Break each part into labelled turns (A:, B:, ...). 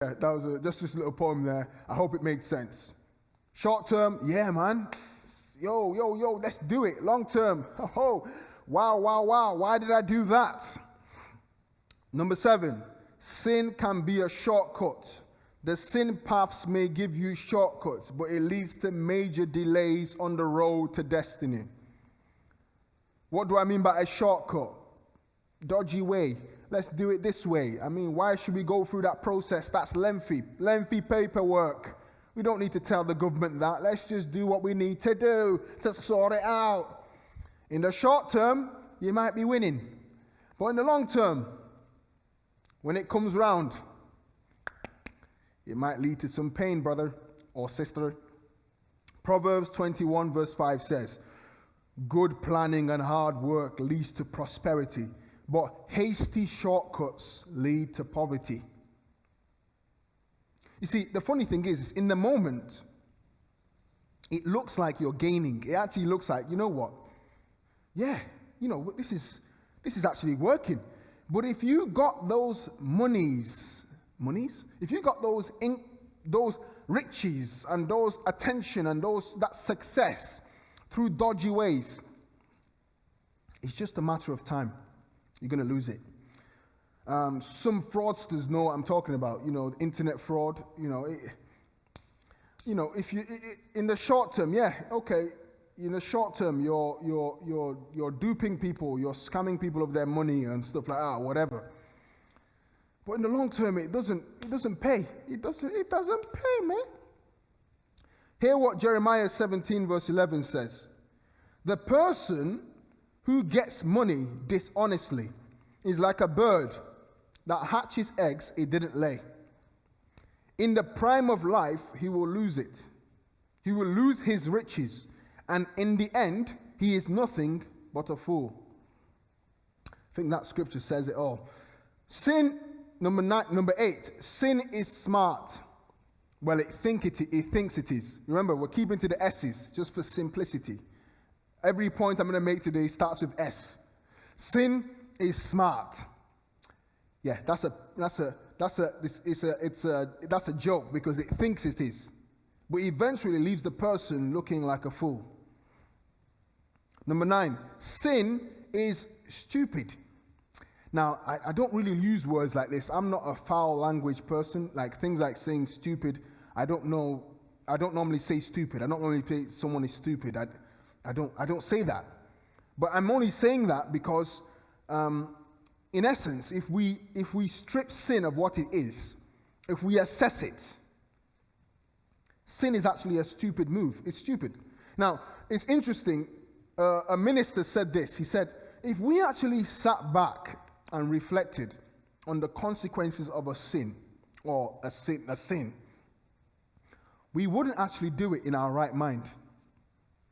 A: Yeah, that was just this little poem there. I hope it made sense. Short term, yeah, man. Yo, let's do it. Long term, oh, wow. Why did I do that? Number 7, sin can be a shortcut. The sin paths may give you shortcuts, but it leads to major delays on the road to destiny. What do I mean by a shortcut? Dodgy way. Let's do it this way. I mean, why should we go through that process? That's lengthy paperwork. We don't need to tell the government that. Let's just do what we need to do to sort it out. In the short term, you might be winning. But in the long term, when it comes round, it might lead to some pain, brother or sister. Proverbs 21 verse 5 says, good planning and hard work leads to prosperity, but hasty shortcuts lead to poverty. You see, the funny thing is in the moment, it looks like you're gaining. It actually looks like, you know what? Yeah, this is actually working. But if you got those monies, if you got those riches and those attention and that success through dodgy ways, it's just a matter of time. You're going to lose it. Some fraudsters know what I'm talking about. Internet fraud. If you in the short term, yeah, okay. In the short term, you're duping people, you're scamming people of their money and stuff like that, whatever. But in the long term, it doesn't pay. It doesn't pay, man. Hear what Jeremiah 17 verse 11 says. The person who gets money dishonestly is like a bird that hatches eggs it didn't lay. In the prime of life, he will lose it. He will lose his riches, and in the end, he is nothing but a fool. I think that scripture says it all. Sin, number 8, sin is smart. Well, it thinks it is. Remember, we're keeping to the S's just for simplicity. Every point I'm going to make today starts with S. Sin is smart. Yeah, that's a joke because it thinks it is, but eventually leaves the person looking like a fool. Number 9, sin is stupid. Now, I don't really use words like this. I'm not a foul language person. Like things like saying stupid, I don't normally say stupid. I don't normally say someone is stupid. I don't say that. But I'm only saying that because, in essence, if we strip sin of what it is, if we assess it, sin is actually a stupid move. It's stupid. Now, it's interesting. A minister said this. He said, if we actually sat back and reflected on the consequences of a sin, or a sin, we wouldn't actually do it in our right mind.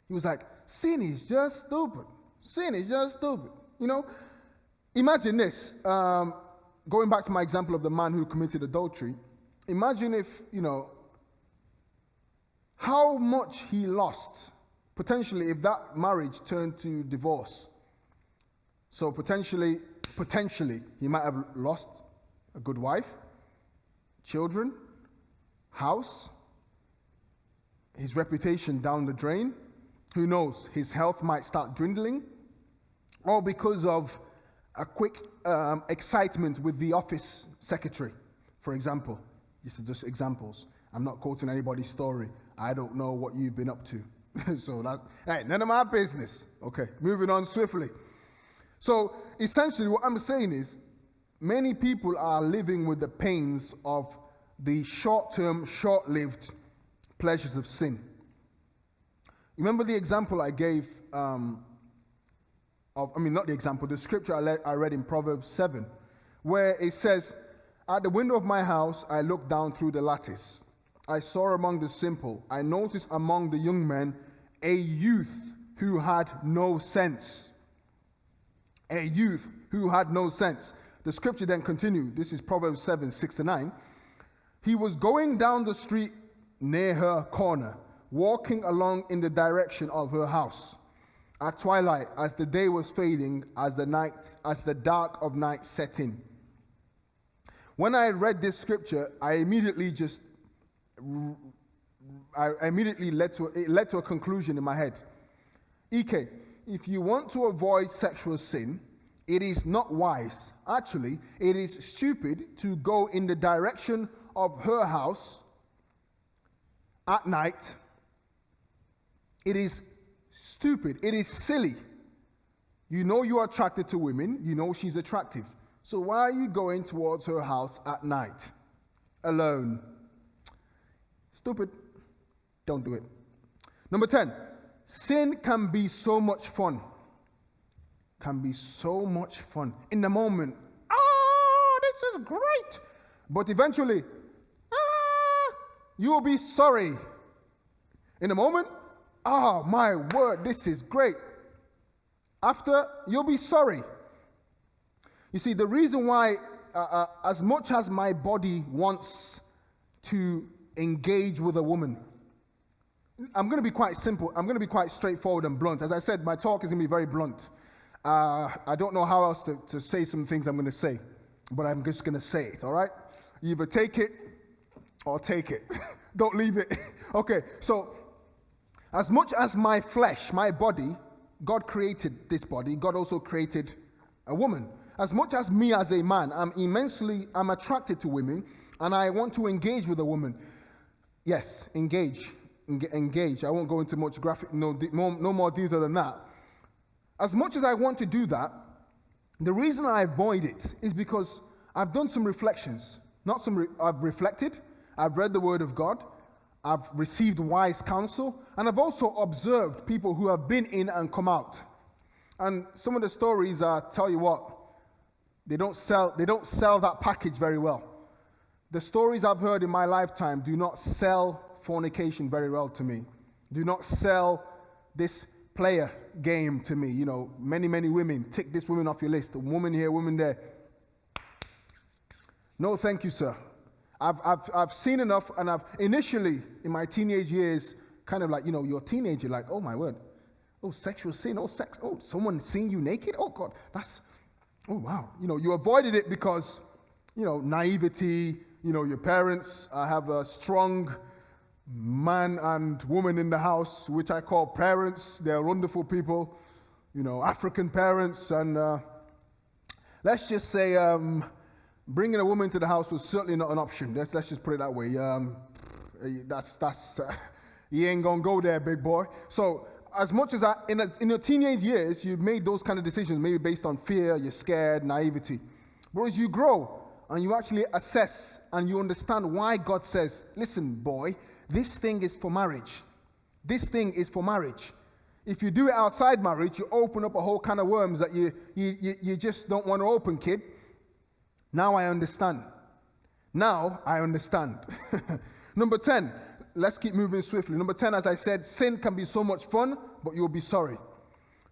A: He was like, sin is just stupid. Sin is just stupid. Imagine this. Going back to my example of the man who committed adultery, imagine if, how much he lost, potentially, if that marriage turned to divorce. So potentially, he might have lost a good wife, children, house, his reputation down the drain. Who knows? His health might start dwindling, all because of a quick excitement with the office secretary, for example. These are just examples. I'm not quoting anybody's story. I don't know what you've been up to. So none of my business. Okay, moving on swiftly. So essentially what I'm saying is, many people are living with the pains of the short-term, short-lived pleasures of sin. Remember the example I gave the scripture I read in Proverbs 7, where it says, at the window of my house, I looked down through the lattice. I saw among the simple, I noticed among the young men, a youth who had no sense. A youth who had no sense. The scripture then continued. This is Proverbs 7, 6-9. He was going down the street near her corner, walking along in the direction of her house. At twilight, as the day was fading, as the dark of night set in. When I read this scripture, I immediately led to a conclusion in my head. Ike, if you want to avoid sexual sin, it is not wise. Actually, it is stupid to go in the direction of her house at night. It is stupid. It is silly. You know you are attracted to women. You know she's attractive. So why are you going towards her house at night, alone? Stupid. Don't do it. Number 10, sin can be so much fun. Can be so much fun. In the moment, this is great. But eventually, you will be sorry. In the moment, oh my word, this is great. After, you'll be sorry. You see, the reason why, as much as my body wants to engage with a woman, I'm going to be quite simple. I'm going to be quite straightforward and blunt. As I said, my talk is going to be very blunt. I don't know how else to say some things I'm going to say, but I'm just going to say it, all right? You either take it or take it. Don't leave it. Okay, so as much as my flesh, my body, God created this body, God also created a woman. As much as me as a man, I'm attracted to women, and I want to engage with a woman. Yes, engage. I won't go into much graphic, no more detail than that. As much as I want to do that, the reason I avoid it is because I've done some reflections. I've reflected, I've read the Word of God, I've received wise counsel, and I've also observed people who have been in and come out. And some of the stories, tell you what, they don't sell that package very well. The stories I've heard in my lifetime do not sell fornication very well to me. Do not sell this player game to me. You know, many women, tick this woman off your list. A woman here, woman there. No, thank you, sir. I've seen enough, and I've initially, in my teenage years, kind of like, you're a teenager, like, oh my word, oh, sexual sin, oh, sex, oh, someone seeing you naked? Oh God, oh wow. You avoided it because, naivety, your parents have a strong man and woman in the house, which I call parents. They're wonderful people, African parents, and let's just say bringing a woman to the house was certainly not an option. Let's just put it that way. You ain't gonna go there, big boy. So as much as in your teenage years, you've made those kind of decisions, maybe based on fear, you're scared, naivety. But as you grow and you actually assess and you understand why God says, listen, boy, this thing is for marriage. This thing is for marriage. If you do it outside marriage, you open up a whole can of worms that you just don't want to open, kid. Now I understand. Number 10, let's keep moving swiftly. Number 10, as I said, sin can be so much fun, but you'll be sorry.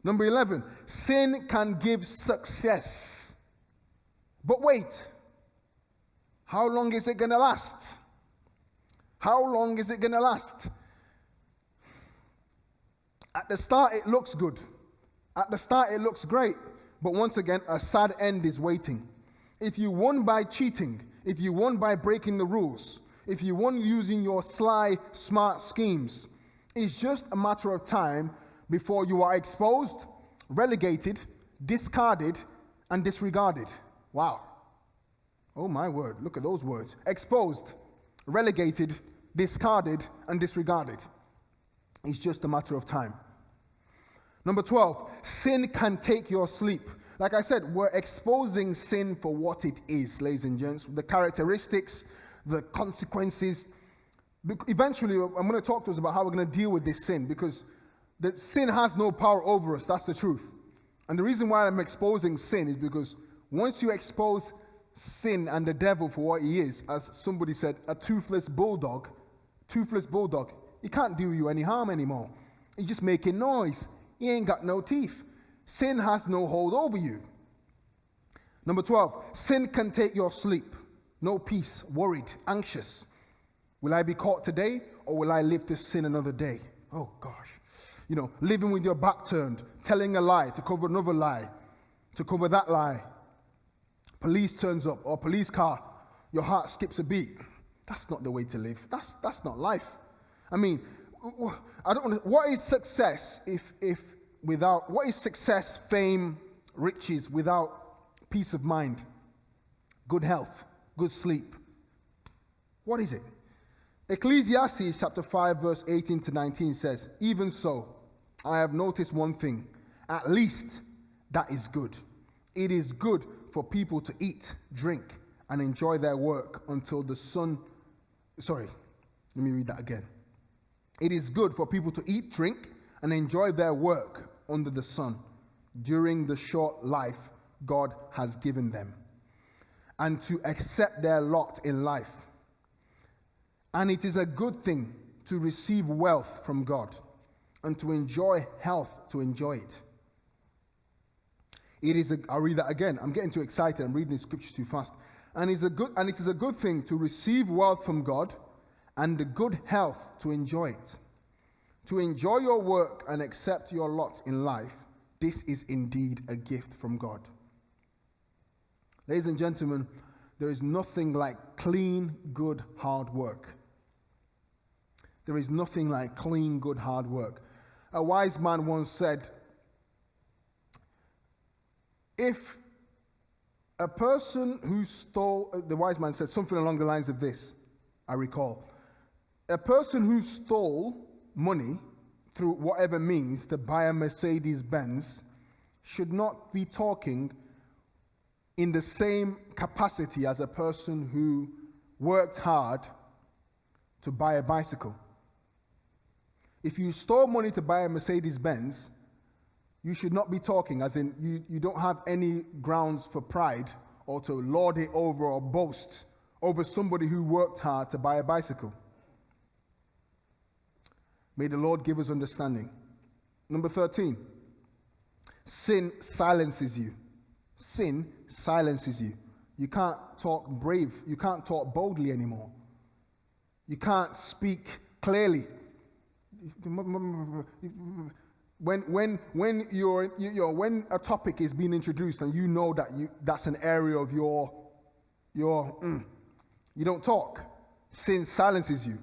A: Number 11, sin can give success. But wait, how long is it going to last? How long is it going to last? At the start, it looks good. At the start, it looks great. But once again, a sad end is waiting. If you won by cheating, if you won by breaking the rules, if you won using your sly, smart schemes, it's just a matter of time before you are exposed, relegated, discarded, and disregarded. Wow. Oh my word, look at those words. Exposed, relegated, discarded, and disregarded. It's just a matter of time. Number 12, sin can take your sleep. Like I said, we're exposing sin for what it is, ladies and gents. The characteristics, the consequences. Eventually, I'm going to talk to us about how we're going to deal with this sin, because the sin has no power over us. That's the truth. And the reason why I'm exposing sin is because once you expose sin and the devil for what he is, as somebody said, a toothless bulldog, he can't do you any harm anymore. He's just making noise. He ain't got no teeth. Sin has no hold over you. Number 12, sin can take your sleep. No peace, worried, anxious. Will I be caught today, or will I live to sin another day? Oh gosh. Living with your back turned, telling a lie to cover another lie, to cover that lie. Police turns up, or police car. your heart skips a beat. That's not the way to live. That's not life. I mean, I don't. What is success what is success, fame, riches without peace of mind, good health, good sleep? What is it? Ecclesiastes chapter 5 verse 18 to 19 says, "Even so, I have noticed one thing, at least that is good. It is good for people to eat, drink, and enjoy their work until the sun..." Sorry, let me read that again. "It is good for people to eat, drink, and enjoy their work under the sun during the short life God has given them, and to accept their lot in life. And it is a good thing to receive wealth from God and to enjoy health to enjoy it. I'll read that again. I'm getting too excited. I'm reading the scriptures too fast. And it is a good thing to receive wealth from God and the good health to enjoy it. To enjoy your work and accept your lot in life, this is indeed a gift from God." Ladies and gentlemen, there is nothing like clean, good, hard work. There is nothing like clean, good, hard work. A wise man once said, if a person who the wise man said something along the lines of this, I recall. A person who stole money through whatever means to buy a Mercedes-Benz should not be talking in the same capacity as a person who worked hard to buy a bicycle. If you stole money to buy a Mercedes-Benz, you should not be talking, as in you don't have any grounds for pride or to lord it over or boast over somebody who worked hard to buy a bicycle. May the Lord give us understanding. Number 13, sin silences you. Sin silences you. You can't talk brave. You can't talk boldly anymore. You can't speak clearly. When a topic is being introduced and you know that's an area of you don't talk. Sin silences you.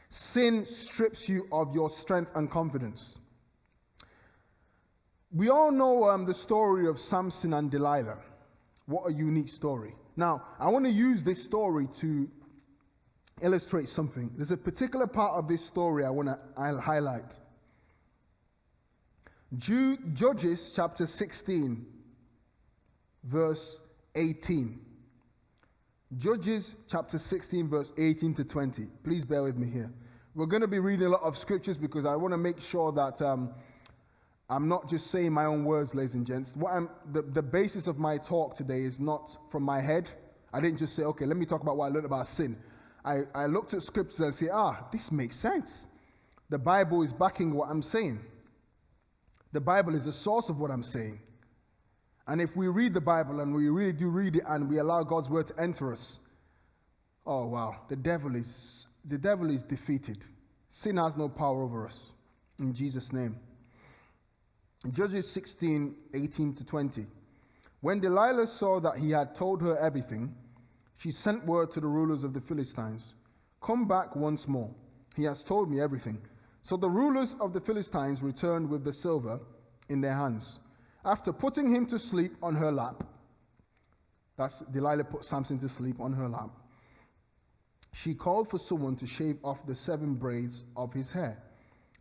A: Sin strips you of your strength and confidence. We all know the story of Samson and Delilah. What a unique story. Now, I want to use this story to illustrate something. There's a particular part of this story I'll highlight. Judges chapter 16, verse 18. Judges chapter 16, verse 18 to 20. Please bear with me here. We're going to be reading a lot of scriptures because I want to make sure that I'm not just saying my own words, ladies and gents. The basis of my talk today is not from my head. I didn't just say, okay, let me talk about what I learned about sin. I looked at scriptures and say, this makes sense. The Bible is backing what I'm saying. The Bible is the source of what I'm saying. And if we read the Bible and we really do read it and we allow God's word to enter us, oh wow, the devil is defeated. Sin has no power over us. In Jesus' name. Judges 16, 18 to 20. When Delilah saw that he had told her everything, she sent word to the rulers of the Philistines, "Come back once more. He has told me everything." So the rulers of the Philistines returned with the silver in their hands. After putting him to sleep on her lap, that's Delilah put Samson to sleep on her lap, she called for someone to shave off the 7 braids of his hair,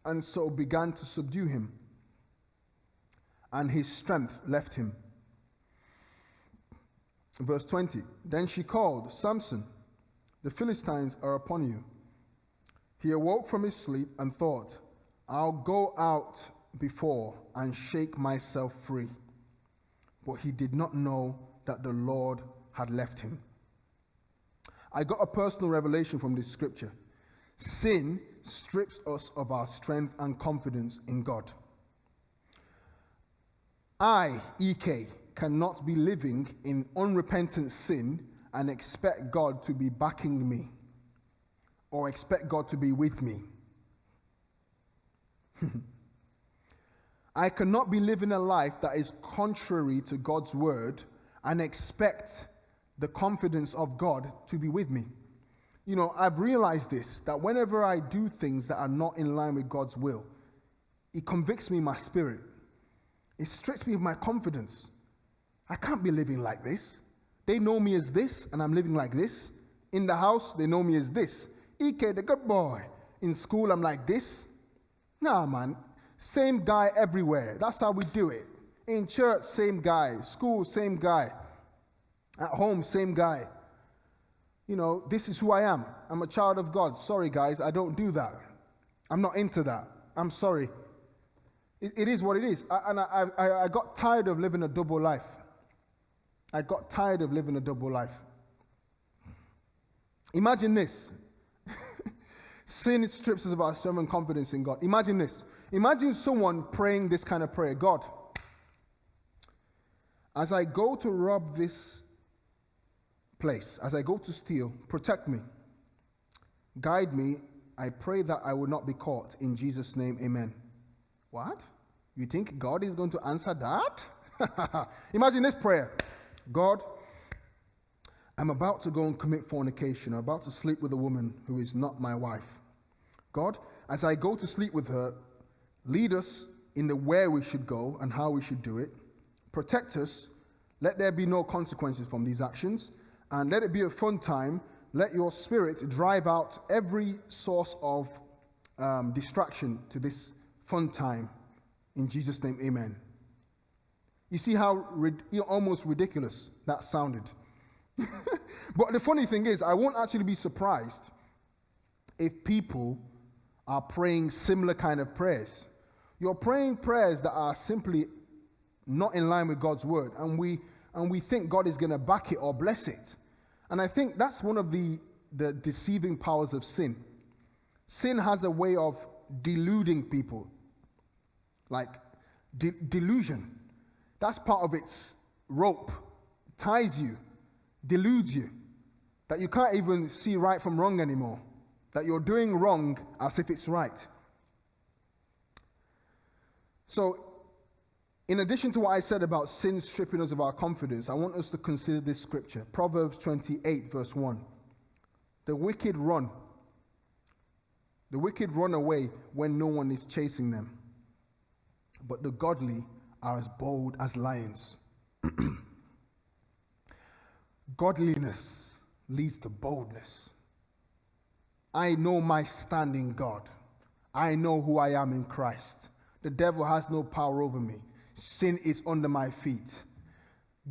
A: and so began to subdue him, and his strength left him. Verse 20, then she called, "Samson, the Philistines are upon you." He awoke from his sleep and thought, "I'll go out before and shake myself free." But he did not know that the Lord had left him. I got a personal revelation from this scripture. Sin strips us of our strength and confidence in God. I, Ike, cannot be living in unrepentant sin and expect God to be backing me or expect God to be with me. I cannot be living a life that is contrary to God's word and expect the confidence of God to be with me. You know, I've realized this, that whenever I do things that are not in line with God's will, it convicts me in my spirit. It strips me of my confidence. I can't be living like this. They know me as this, and I'm living like this. In the house, they know me as this. Ike, the good boy. In school, I'm like this. Nah, man. Same guy everywhere. That's how we do it. In church, same guy. School, same guy. At home, same guy. You know, this is who I am. I'm a child of God. Sorry, guys, I don't do that. I'm not into that. I'm sorry. It is what it is. I got tired of living a double life. I got tired of living a double life. Imagine this. Sin strips us of our sermon confidence in God. Imagine this. Imagine someone praying this kind of prayer. God, as I go to rob this place, as I go to steal, protect me. Guide me. I pray that I will not be caught. In Jesus' name, amen. What? You think God is going to answer that? Imagine this prayer. God, I'm about to go and commit fornication. I'm about to sleep with a woman who is not my wife. God, as I go to sleep with her, lead us in the where we should go and how we should do it. Protect us. Let there be no consequences from these actions. And let it be a fun time. Let your spirit drive out every source of distraction to this fun time. In Jesus' name, amen. You see how almost ridiculous that sounded. But the funny thing is, I won't actually be surprised if people are praying similar kind of prayers. You're praying prayers that are simply not in line with God's word, and we think God is going to back it or bless it. And I think that's one of the deceiving powers of sin. Sin has a way of deluding people, like delusion. That's part of its rope. It ties you, deludes you, that you can't even see right from wrong anymore, that you're doing wrong as if it's right. So, in addition to what I said about sin stripping us of our confidence, I want us to consider this scripture, Proverbs 28, verse 1. The wicked run. The wicked run away when no one is chasing them, but the godly are as bold as lions. Godliness leads to boldness. I know my stand in God. I know who I am in Christ. The devil has no power over me. Sin is under my feet.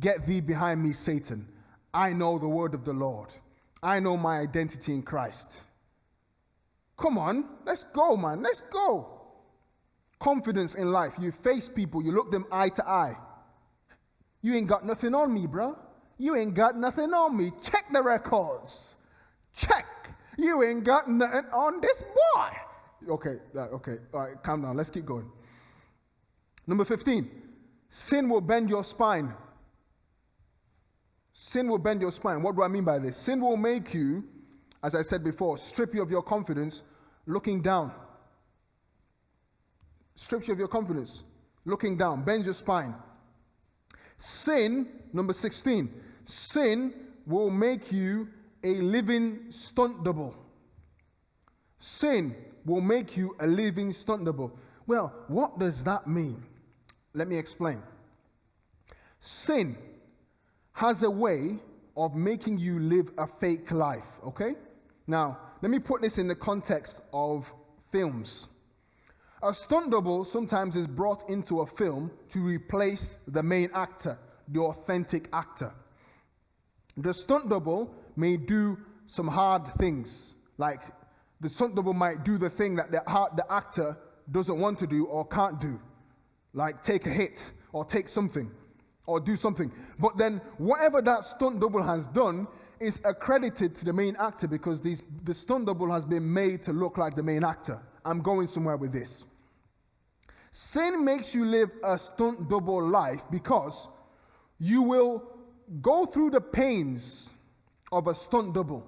A: Get thee behind me, Satan. I know the word of the Lord. I know my identity in Christ. Come on, let's go, man. Let's go. Confidence in life. You face people, you look them eye to eye. You ain't got nothing on me, bro. You ain't got nothing on me. Check the records. Check. You ain't got nothing on this boy. Okay. All right, calm down. Let's keep going. Number 15. Sin will bend your spine. Sin will bend your spine. What do I mean by this? Sin will make you, as I said before, strip you of your confidence, looking down. Strips you of your confidence, looking down, bends your spine. Sin, number 16, sin will make you a living stunt double. Sin will make you a living stunt double. Well, what does that mean? Let me explain. Sin has a way of making you live a fake life, okay? Now, let me put this in the context of films. A stunt double sometimes is brought into a film to replace the main actor, the authentic actor. The stunt double may do some hard things, like the stunt double might do the thing that the actor doesn't want to do or can't do, like take a hit or take something or do something. But then whatever that stunt double has done is accredited to the main actor because the stunt double has been made to look like the main actor. I'm going somewhere with this. Sin makes you live a stunt double life because you will go through the pains of a stunt double.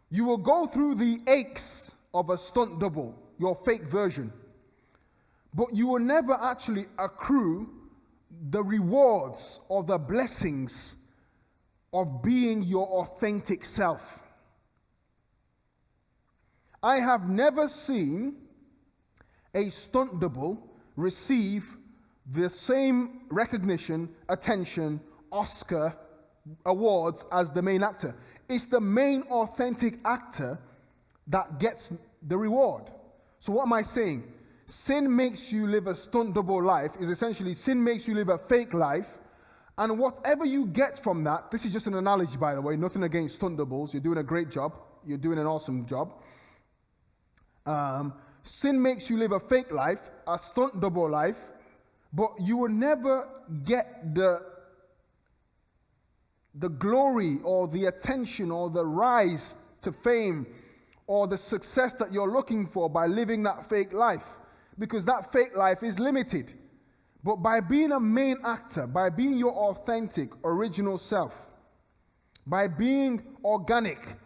A: You will go through the aches of a stunt double, your fake version. But you will never actually accrue the rewards or the blessings of being your authentic self. I have never seen a stunt double receive the same recognition, attention, Oscar awards as the main actor. It's the main authentic actor that gets the reward. So what am I saying? Sin makes you live a stunt double life is essentially sin makes you live a fake life, and whatever you get from that, this is just an analogy by the way, nothing against stunt doubles, you're doing a great job, you're doing an awesome job. Sin makes you live a fake life, a stunt double life, but you will never get the glory or the attention or the rise to fame or the success that you're looking for by living that fake life, because that fake life is limited. But by being a main actor, by being your authentic, original self, by being organic,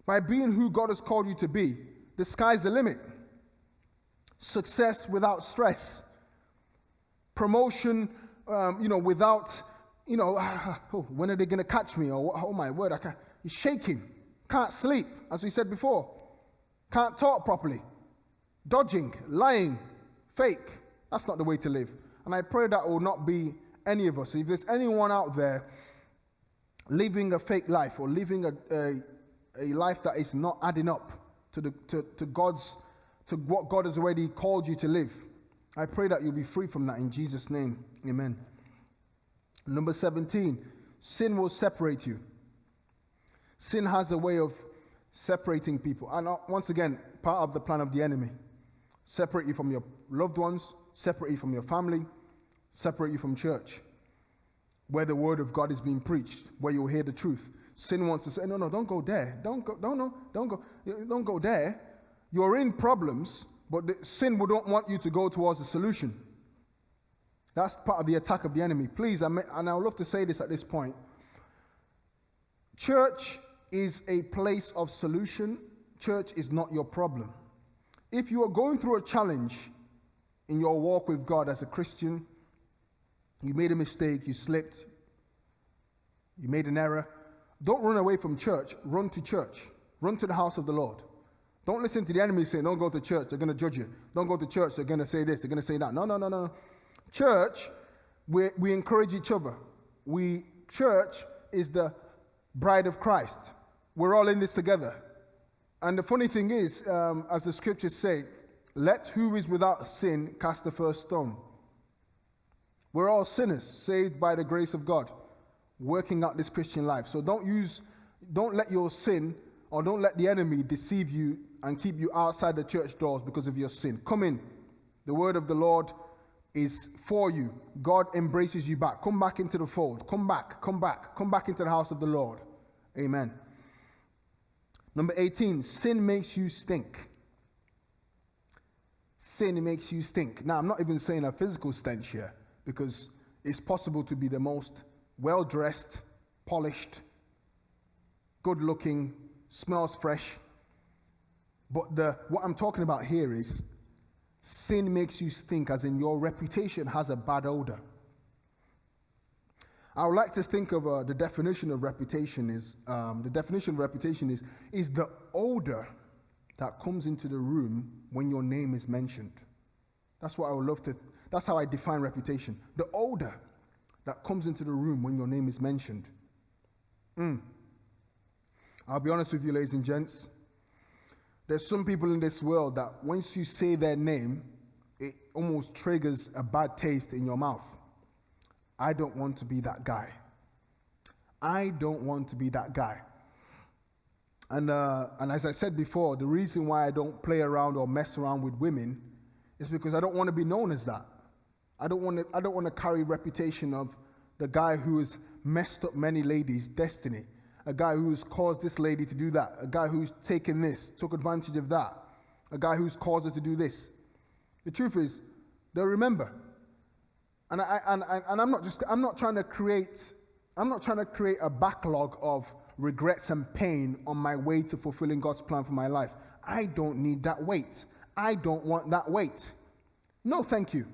A: by being who God has called you to be, the sky's the limit. Success without stress. Promotion, without, when are they going to catch me? Or, oh my word, you're shaking. Can't sleep, as we said before. Can't talk properly. Dodging, lying, fake. That's not the way to live. And I pray that will not be any of us. If there's anyone out there living a fake life or living a life that is not adding up to what God has already called you to live, I pray that you'll be free from that in Jesus' name. Amen. Number 17, sin will separate you. Sin has a way of separating people. And once again, part of the plan of the enemy. Separate you from your loved ones, separate you from your family, separate you from church, where the word of God is being preached, where you'll hear the truth. Sin wants to say, no, don't go there. Don't go there. You're in problems, but sin will not want you to go towards the solution. That's part of the attack of the enemy. Please, and I would love to say this at this point. Church is a place of solution. Church is not your problem. If you are going through a challenge in your walk with God as a Christian, you made a mistake, you slipped, you made an error, don't run away from church. Run to church. Run to the house of the Lord. Don't listen to the enemy saying, don't go to church, they're going to judge you. Don't go to church, they're going to say this, they're going to say that. No. Church, we encourage each other. Church is the bride of Christ. We're all in this together. And the funny thing is, as the scriptures say, let who is without sin cast the first stone. We're all sinners, saved by the grace of God, working out this Christian life. So don't let your sin, or don't let the enemy deceive you and keep you outside the church doors because of your sin. Come in. The word of the Lord is for you. God embraces you back. Come back into the fold. Come back into the house of the Lord. Amen. Number 18, sin makes you stink. Sin makes you stink. Now, I'm not even saying a physical stench here, because it's possible to be the most well-dressed, polished, good-looking, smells fresh. But what I'm talking about here is sin makes you stink, as in your reputation has a bad odor. I would like to think of the definition of reputation is the odor that comes into the room when your name is mentioned. That's what I would love to. That's how I define reputation. The odor that comes into the room when your name is mentioned. I'll be honest with you, ladies and gents. There's some people in this world that once you say their name, it almost triggers a bad taste in your mouth. I don't want to be that guy. I don't want to be that guy. And as I said before, the reason why I don't play around or mess around with women is because I don't want to be known as that. I don't want to carry reputation of the guy who has messed up many ladies' destiny. A guy who's caused this lady to do that. A guy who's taken this, took advantage of that. A guy who's caused her to do this. The truth is, they'll remember. And I'm not trying to create a backlog of regrets and pain on my way to fulfilling God's plan for my life. I don't need that weight. I don't want that weight. No, thank you.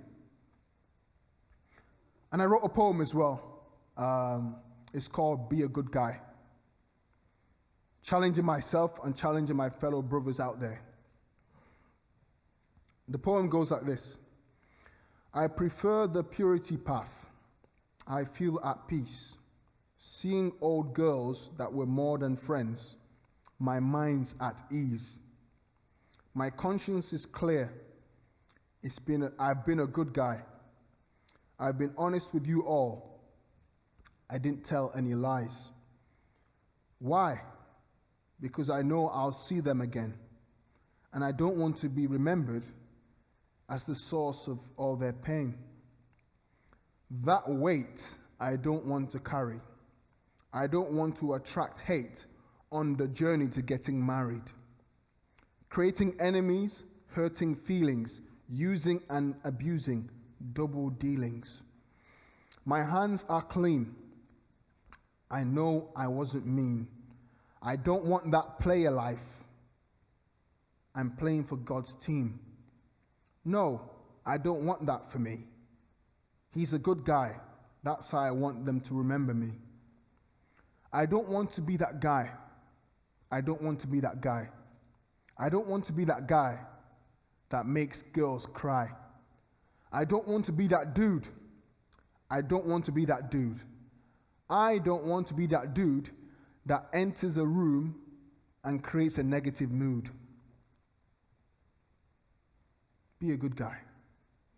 A: And I wrote a poem as well. It's called Be a Good Guy. Challenging myself and challenging my fellow brothers out there. The poem goes like this. I prefer the purity path. I feel at peace. Seeing old girls that were more than friends, my mind's at ease. My conscience is clear. I've been a good guy. I've been honest with you all. I didn't tell any lies. Why? Because I know I'll see them again. And I don't want to be remembered as the source of all their pain. That weight I don't want to carry. I don't want to attract hate on the journey to getting married. Creating enemies, hurting feelings, using and abusing, double dealings. My hands are clean. I know I wasn't mean. I don't want that player life. I'm playing for God's team. No, I don't want that for me. He's a good guy. That's how I want them to remember me. I don't want to be that guy. I don't want to be that guy. I don't want to be that guy that makes girls cry. I don't want to be that dude. I don't want to be that dude. I don't want to be that dude that enters a room and creates a negative mood. Be a good guy.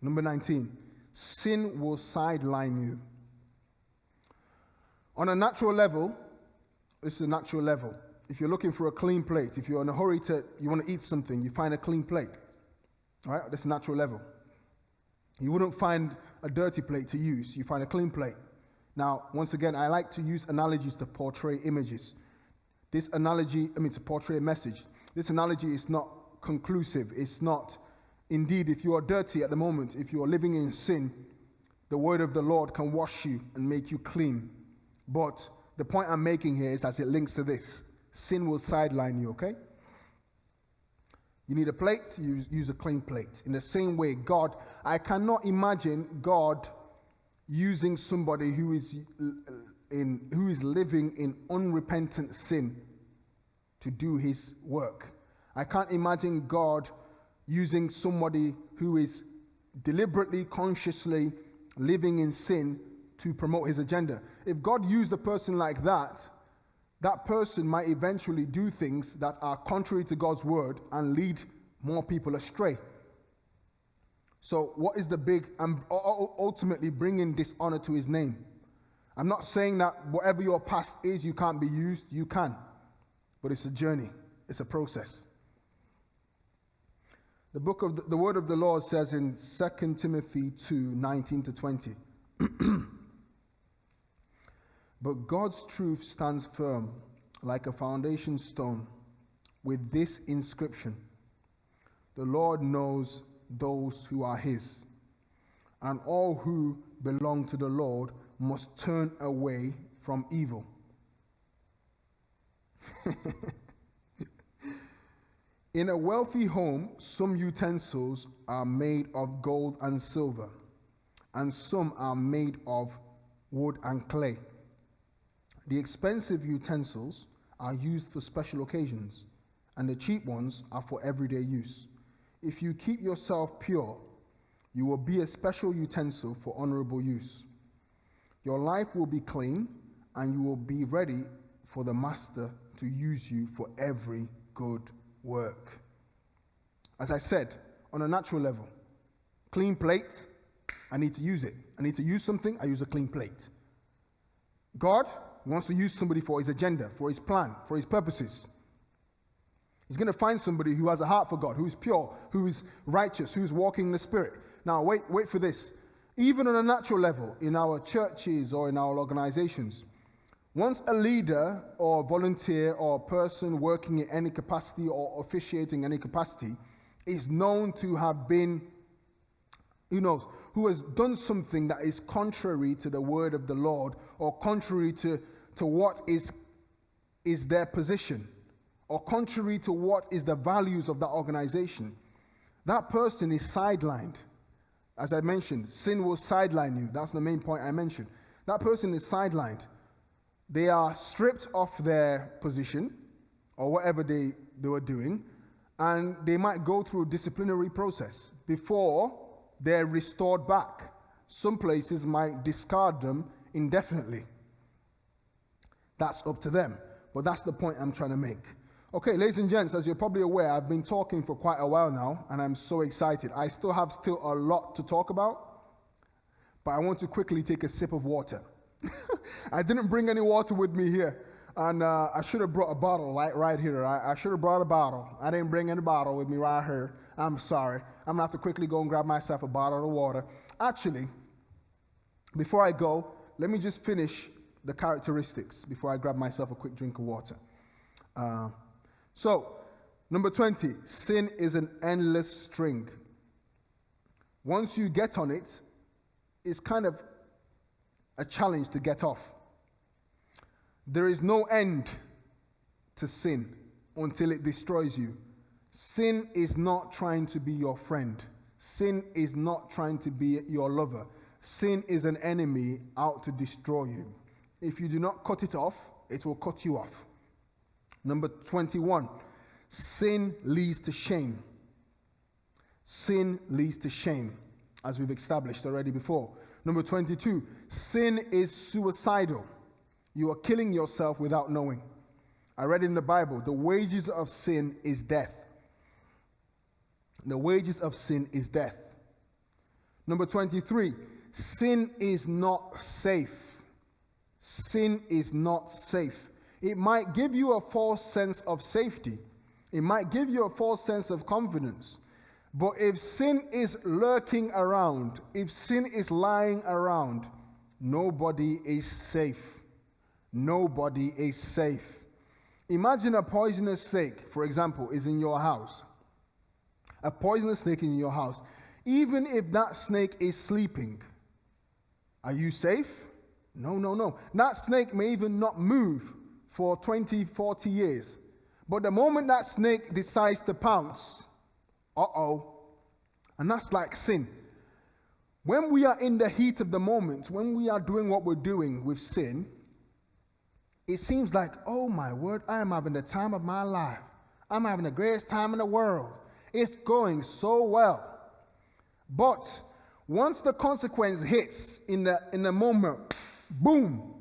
A: Number 19, sin will sideline you. On a natural level, this is a natural level. If you're looking for a clean plate, if you're in a hurry you want to eat something, you find a clean plate. All right, that's a natural level. You wouldn't find a dirty plate to use. You find a clean plate. Now, once again, I like to use analogies to portray images. To portray a message. This analogy is not conclusive. It's not, indeed, if you are dirty at the moment, if you are living in sin, the word of the Lord can wash you and make you clean. But the point I'm making here is as it links to this. Sin will sideline you, okay? You need a plate, you use a clean plate. In the same way, God, I cannot imagine God using somebody who is living in unrepentant sin to do his work. I can't imagine God using somebody who is deliberately, consciously living in sin to promote his agenda. If God used a person like that, that person might eventually do things that are contrary to God's word and lead more people astray. So what is the big, ultimately bringing dishonor to his name? I'm not saying that whatever your past is, you can't be used. You can. But it's a journey. It's a process. The word of the Lord says in 2 Timothy 2:19-20, but God's truth stands firm like a foundation stone with this inscription: the Lord knows those who are his, and all who belong to the Lord must turn away from evil. In a wealthy home, some utensils are made of gold and silver, and some are made of wood and clay. The expensive utensils are used for special occasions, and the cheap ones are for everyday use. If you keep yourself pure, you will be a special utensil for honorable use. Your life will be clean, and you will be ready for the Master to use you for every good work. As I said, on a natural level, clean plate, I need to use it. I need to use something, I use a clean plate. God wants to use somebody for his agenda, for his plan, for his purposes. He's going to find somebody who has a heart for God, who is pure, who is righteous, who is walking in the Spirit. Now, wait for this. Even on a natural level, in our churches or in our organizations, once a leader or volunteer or person working in any capacity or officiating any capacity is known to have been, who has done something that is contrary to the word of the Lord or contrary to what is their position or contrary to what is the values of that organization, that person is sidelined. As I mentioned, sin will sideline you. That's the main point I mentioned. That person is sidelined. they are stripped of their position or whatever they were doing, and they might go through a disciplinary process before they're restored back. Some places might discard them indefinitely. That's up to them. But that's the point I'm trying to make. Okay, ladies and gents, as you're probably aware, I've been talking for quite a while now, and I'm so excited. I still have a lot to talk about, but I want to quickly take a sip of water. I didn't bring any water with me here, and I should have brought a bottle right here. I should have brought a bottle. I didn't bring any bottle with me right here. I'm sorry. I'm going to have to quickly go and grab myself a bottle of water. Actually, before I go, let me just finish the characteristics before I grab myself a quick drink of water. So, number 20, sin is an endless string. Once you get on it, it's kind of a challenge to get off. There is no end to sin until it destroys you. Sin is not trying to be your friend. Sin is not trying to be your lover. Sin is an enemy out to destroy you. If you do not cut it off, it will cut you off. Number 21, sin leads to shame. Sin leads to shame, as we've established already before. Number 22, sin is suicidal. You are killing yourself without knowing. I read in the Bible, the wages of sin is death. The wages of sin is death. Number 23, sin is not safe. Sin is not safe. It might give you a false sense of safety. It might give you a false sense of confidence. But if sin is lurking around, if sin is lying around, nobody is safe. Nobody is safe. Imagine a poisonous snake, for example, is in your house. A poisonous snake in your house. Even if that snake is sleeping, are you safe? No. That snake may even not move for 20, 40 years. But the moment that snake decides to pounce, and that's like sin. When we are in the heat of the moment, when we are doing what we're doing with sin, it seems like, oh my word, I am having the time of my life. I'm having the greatest time in the world. It's going so well. But once the consequence hits in the moment, boom,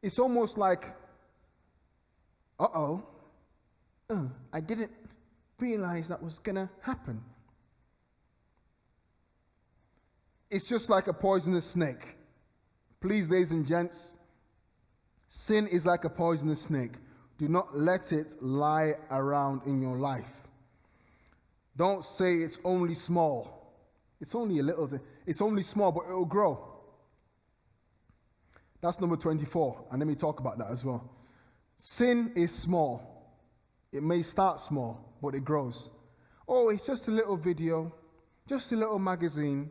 A: it's almost like, I didn't realize that was going to happen. It's just like a poisonous snake. Please, ladies and gents, sin is like a poisonous snake. Do not let it lie around in your life. Don't say it's only small. It's only a little thing. It's only small, but it will grow. That's number 24, and let me talk about that as well. Sin is small. It may start small, but it grows. Oh, it's just a little video, just a little magazine,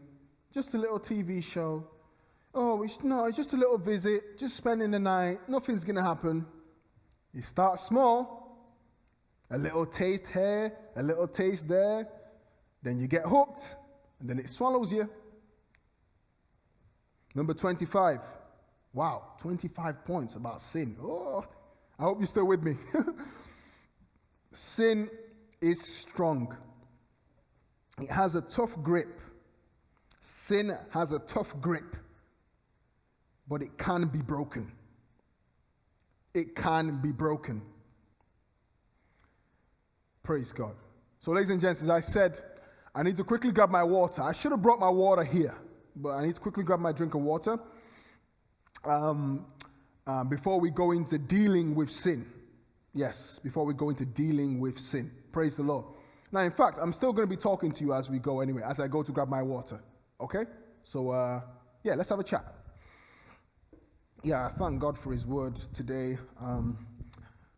A: just a little TV show. Oh, it's just a little visit, just spending the night. Nothing's going to happen. You start small, a little taste here, a little taste there. Then you get hooked, and then it swallows you. Number 25. Wow, 25 points about sin. Oh, I hope you're still with me. Sin is strong. It has a tough grip. Sin has a tough grip, but it can be broken. It can be broken. Praise God. So, ladies and gents, as I said, I need to quickly grab my water. I should have brought my water here, but I need to quickly grab my drink of water before we go into dealing with sin. Yes, before we go into dealing with sin. Praise the Lord. Now, in fact, I'm still going to be talking to you as we go anyway, as I go to grab my water. Okay? So, let's have a chat. I thank God for his word today.